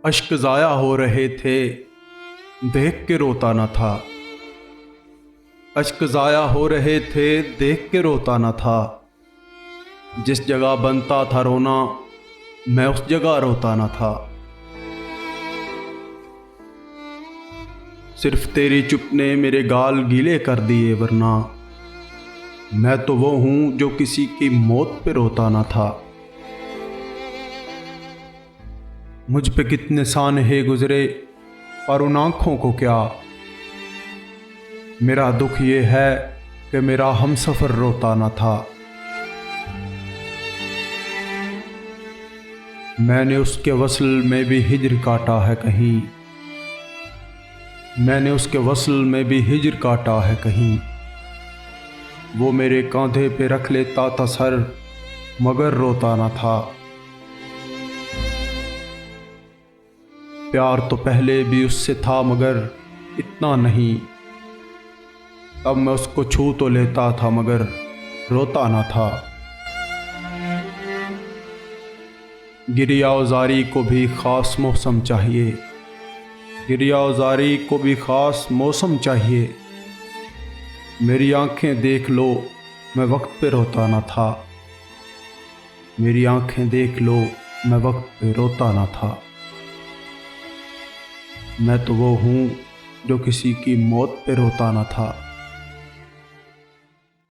अश्क ज़ाया हो रहे थे, देख के रोता न था। अश्क ज़ाया हो रहे थे, देख के रोता न था। जिस जगह बनता था रोना, मैं उस जगह रोता न था। सिर्फ तेरी चुप ने मेरे गाल गीले कर दिए, वरना मैं तो वो हूँ जो किसी की मौत पे रोता न था। मुझ पे कितने सानहे गुजरे, पर उन आँखों को क्या। मेरा दुख ये है कि मेरा हमसफ़र रोता न था। मैंने उसके वस्ल में भी हिज्र काटा है कहीं। मैंने उसके वस्ल में भी हिज्र काटा है कहीं। वो मेरे कांधे पे रख लेता था सर, मगर रोता न था। प्यार तो पहले भी उससे था, मगर इतना नहीं। अब मैं उसको छू तो लेता था, मगर रोता न था। गिरियाज़ारी को भी ख़ास मौसम चाहिए। गिरियाज़ारी को भी ख़ास मौसम चाहिए। मेरी आंखें देख लो, मैं वक्त पे रोता न था। मेरी आंखें देख लो, मैं वक्त पे रोता न था। मैं तो वो हूँ जो किसी की मौत पे रोता न था।